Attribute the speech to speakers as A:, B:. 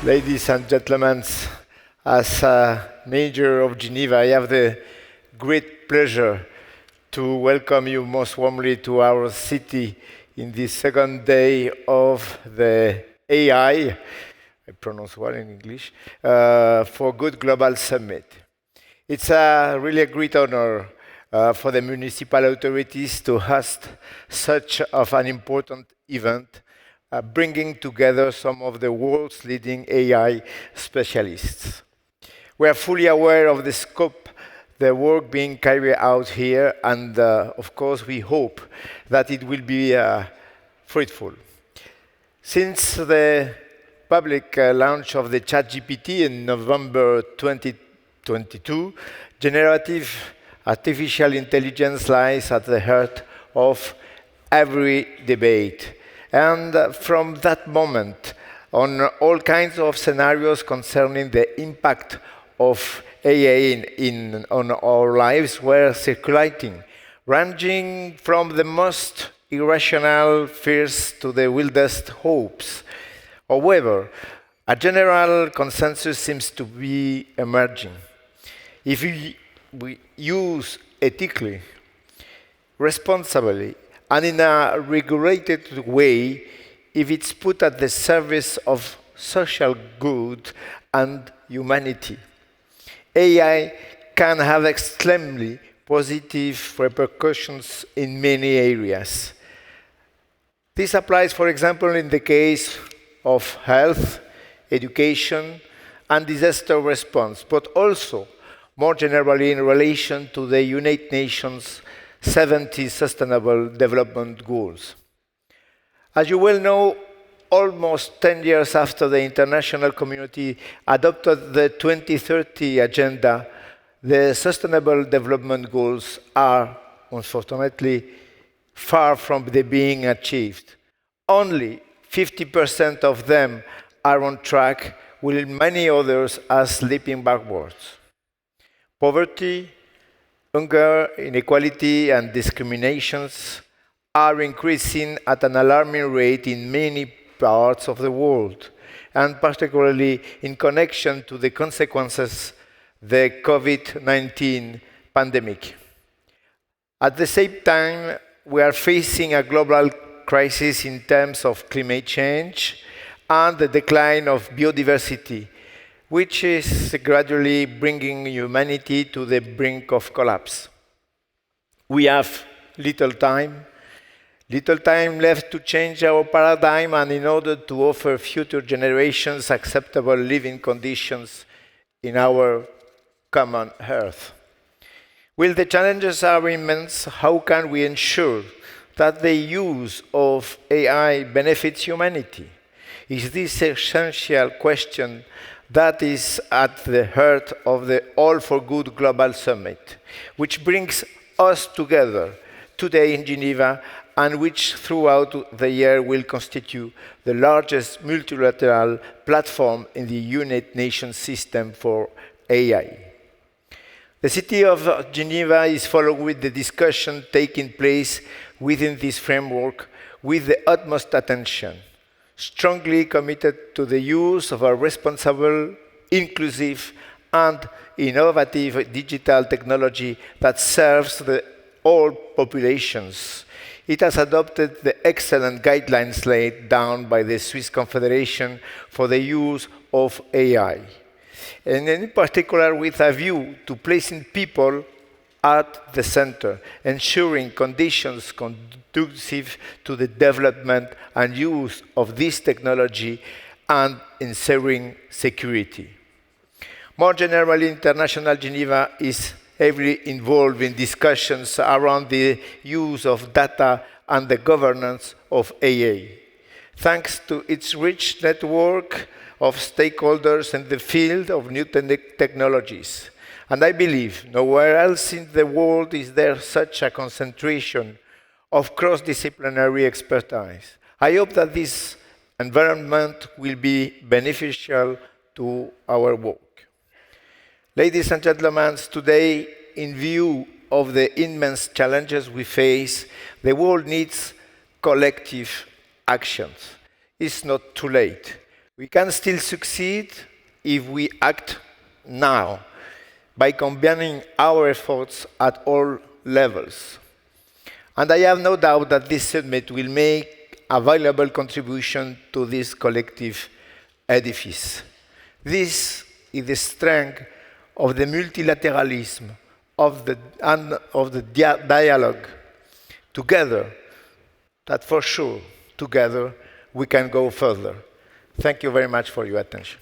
A: Ladies and gentlemen, as Mayor of Geneva, I have the great pleasure to welcome you most warmly to our city in the second day of the AI, I pronounce well in English, for Good Global Summit. It's really a great honor for the municipal authorities to host such of an important event, bringing together some of the world's leading AI specialists. We are fully aware of the scope, the work being carried out here, and of course we hope that it will be fruitful. Since the public launch of the ChatGPT in November 2022, generative artificial intelligence lies at the heart of every debate. And from that moment on, all kinds of scenarios concerning the impact of AI on our lives were circulating, ranging from the most irrational fears to the wildest hopes. However, a general consensus seems to be emerging. If we use ethically, responsibly, and in a regulated way, if it's put at the service of social good and humanity, AI can have extremely positive repercussions in many areas. This applies, for example, in the case of health, education, and disaster response, but also more generally in relation to the United Nations 70 Sustainable Development Goals. As you well know, almost 10 years after the international community adopted the 2030 Agenda, the Sustainable Development Goals are, unfortunately, far from being achieved. Only 50% of them are on track, while many others are slipping backwards. Poverty, hunger, inequality, and discriminations are increasing at an alarming rate in many parts of the world, and particularly in connection to the consequences of the COVID-19 pandemic. At the same time, we are facing a global crisis in terms of climate change and the decline of biodiversity, which is gradually bringing humanity to the brink of collapse. We have little time left to change our paradigm and in order to offer future generations acceptable living conditions in our common earth. While the challenges are immense, how can we ensure that the use of AI benefits humanity? Is this essential question that is at the heart of the All for Good Global Summit, which brings us together today in Geneva and which throughout the year will constitute the largest multilateral platform in the United Nations system for AI. The city of Geneva is following with the discussion taking place within this framework with the utmost attention, strongly committed to the use of a responsible, inclusive, and innovative digital technology that serves all populations. It has adopted the excellent guidelines laid down by the Swiss Confederation for the use of AI, and in particular with a view to placing people at the center, ensuring conditions conducive to the development and use of this technology and ensuring security. More generally, International Geneva is heavily involved in discussions around the use of data and the governance of AI. Thanks to its rich network of stakeholders in the field of new technologies. And I believe nowhere else in the world is there such a concentration of cross-disciplinary expertise. I hope that this environment will be beneficial to our work. Ladies and gentlemen, today, in view of the immense challenges we face, the world needs collective actions. It's not too late. We can still succeed if we act now by combining our efforts at all levels. And I have no doubt that this summit will make a valuable contribution to this collective edifice. This is the strength of the multilateralism, and of the dialogue. Together, that for sure, together, we can go further. Thank you very much for your attention.